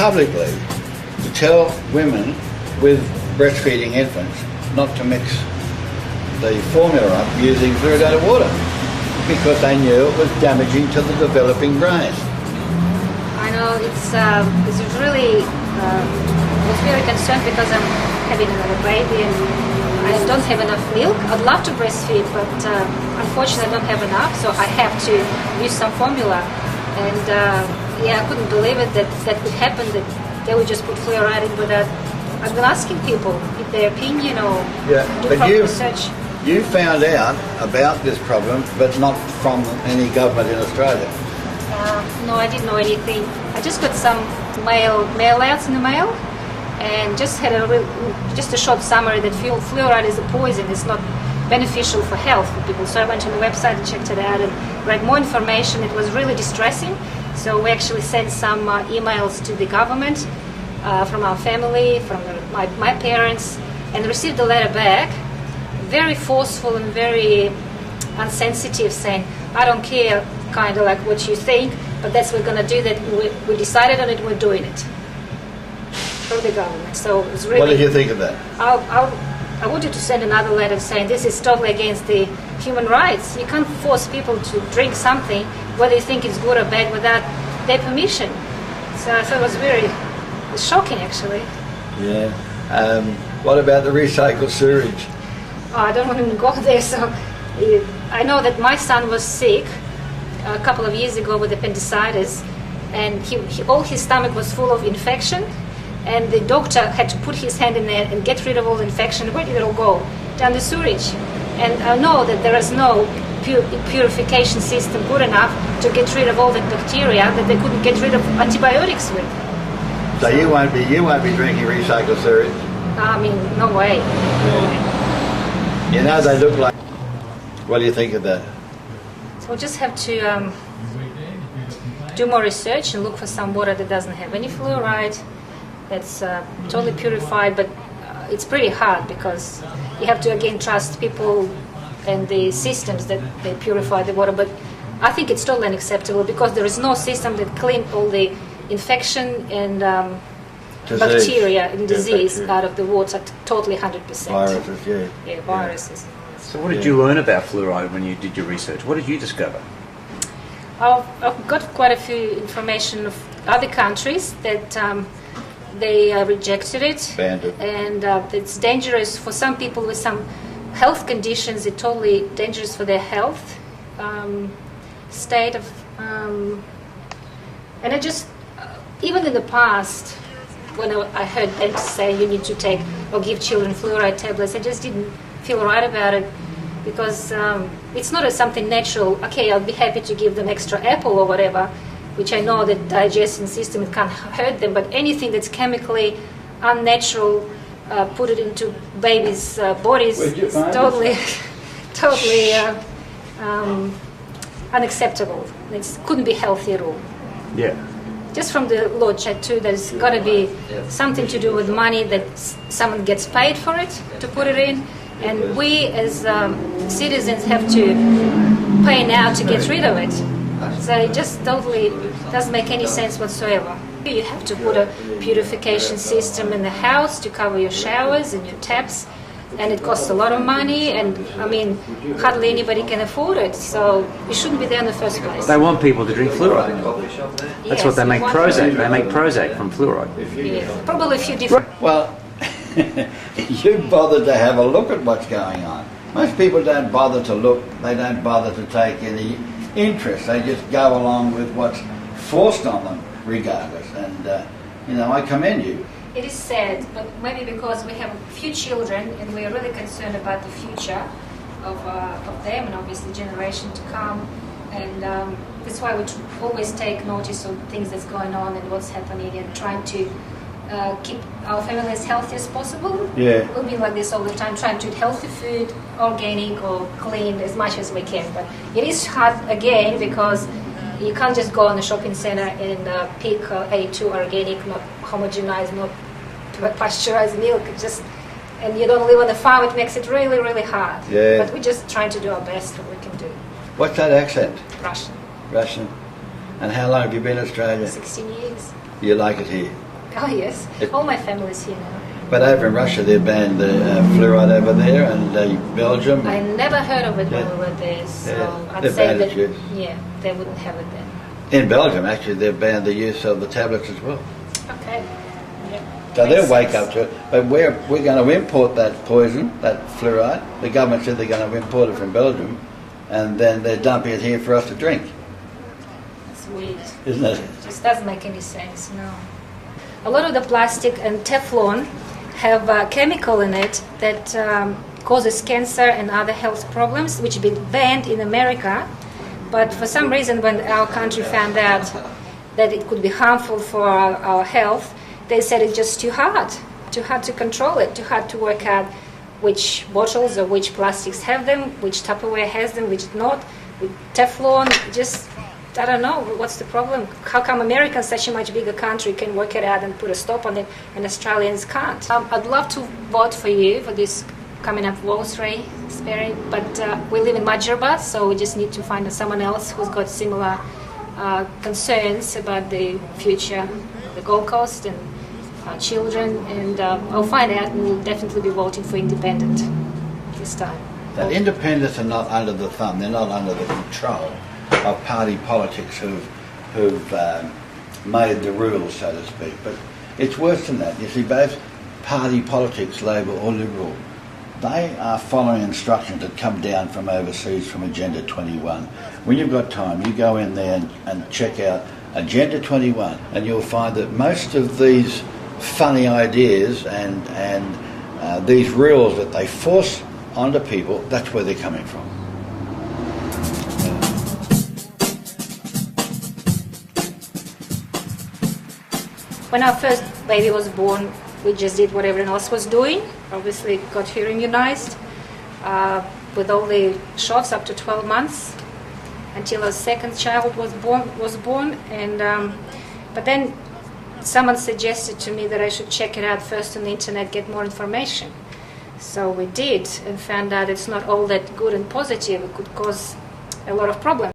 publicly to tell women with breastfeeding infants not to mix the formula up using fluoridated water because they knew it was damaging to the developing brain. I know it's really I was very concerned because I'm having another baby and I don't have enough milk. I'd love to breastfeed, but unfortunately I don't have enough, so I have to use some formula. And yeah, I couldn't believe it that could happen, that they would just put fluoride in without. I've been asking people if their opinion or do proper research. You found out about this problem, but not from any government in Australia. No, I didn't know anything. I just got some mail-outs in the mail, and just had a short summary that fluoride is a poison. It's not beneficial for health for people. So I went to the website and checked it out and read more information. It was really distressing. So we actually sent some emails to the government from our family, from my parents, and received a letter back, very forceful and very unsensitive, saying, I don't care, kind of like what you think, but that's what we're going to do, that we decided on it, we're doing it. From the government. So it was really... What did you think of that? I wanted to send another letter saying this is totally against the human rights. You can't force people to drink something, whether you think it's good or bad, without their permission. So I thought it was shocking, actually. Yeah. What about the recycled sewage? Oh, I don't want to go there. So I know that my son was sick a couple of years ago with appendicitis, and all his stomach was full of infection, and the doctor had to put his hand in there and get rid of all the infection. Where did it all go? Down the sewage. And I know that there is no purification system good enough to get rid of all the bacteria that they couldn't get rid of antibiotics with. So you won't be drinking recycled sewage? I mean, no way. You know, they look like... What do you think of that? So we'll just have to do more research and look for some water that doesn't have any fluoride, that's totally purified, but it's pretty hard because you have to again trust people and the systems that they purify the water. But I think it's totally unacceptable because there is no system that cleans all the infection and bacteria and disease out of the water totally 100%. Viruses, yeah. Yeah, viruses. So what did you learn about fluoride when you did your research? What did you discover? I've got quite a few information of other countries that they rejected it. Banned it. And it's dangerous for some people with some health conditions. It's totally dangerous for their health state of... and I just... even in the past, when I heard dentists say you need to take or give children fluoride tablets, I just didn't feel right about it because it's not something natural. Okay, I'll be happy to give them extra apple or whatever, which I know that digestion system can't hurt them, but anything that's chemically unnatural, put it into babies' bodies, it's totally unacceptable. It couldn't be healthy at all. Yeah. Just from the law chat too, there's got to be something to do with money that someone gets paid for it to put it in, and we as citizens have to pay now to get rid of it. So it just totally doesn't make any sense whatsoever. You have to put a purification system in the house to cover your showers and your taps, and it costs a lot of money, and I mean, hardly anybody can afford it, so you shouldn't be there in the first place. They want people to drink fluoride. That's Yes, what they make Prozac. They make Prozac from fluoride. Yeah, probably a few different... Well, you bothered to have a look at what's going on. Most people don't bother to look, they don't bother to take any interest, they just go along with what's forced on them regardless, and you know, I commend you. It is sad, but maybe because we have a few children and we are really concerned about the future of them and obviously the generation to come, and that's why we always take notice of things that's going on and what's happening and trying to keep our family as healthy as possible. Yeah. We'll be like this all the time, trying to eat healthy food, organic or clean as much as we can, but it is hard again because you can't just go on the shopping center and pick A2 organic, not homogenized, not pasteurized milk. And you don't live on a farm, it makes it really, really hard. Yeah. But we're just trying to do our best what we can do. What's that accent? Russian. Russian. And how long have you been in Australia? 16 years. You like it here? Oh yes, all my family's here now. But over in Russia, they've banned the fluoride over there, and Belgium. I never heard of it when we were there, so Yeah, I'd they've say banned that it, yeah, they wouldn't have it then. In Belgium, actually, they've banned the use of the tablets as well. Okay. Yeah. So they'll Makes wake sense. up to it. But we're going to import that poison, that fluoride. The government said they're going to import it from Belgium, and then they're dumping it here for us to drink. It's weird. Isn't it? Just doesn't make any sense, no. A lot of the plastic and Teflon have a chemical in it that causes cancer and other health problems, which have been banned in America. But for some reason, when our country found out that it could be harmful for our health, they said it's just too hard to control it, too hard to work out which bottles or which plastics have them, which Tupperware has them, which not. With Teflon, just, I don't know, what's the problem? How come Americans, such a much bigger country, can work it out and put a stop on it, and Australians can't? I'd love to vote for you for this coming up Wall Street, Sperring, but we live in Majorba, so we just need to find someone else who's got similar concerns about the future of the Gold Coast and our children, and I'll find out, and we'll definitely be voting for independent this time. That independents are not under the thumb, they're not under the control of party politics who've made the rules, so to speak. But it's worse than that. You see, both party politics, Labor or Liberal, they are following instructions that come down from overseas from Agenda 21. When you've got time, you go in there and check out Agenda 21, and you'll find that most of these funny ideas and these rules that they force onto people, that's where they're coming from. When our first baby was born, we just did what everyone else was doing. Obviously got her immunized with all the shots up to 12 months until our second child was born. And but then someone suggested to me that I should check it out first on the internet, get more information. So we did, and found out it's not all that good and positive. It could cause a lot of problems.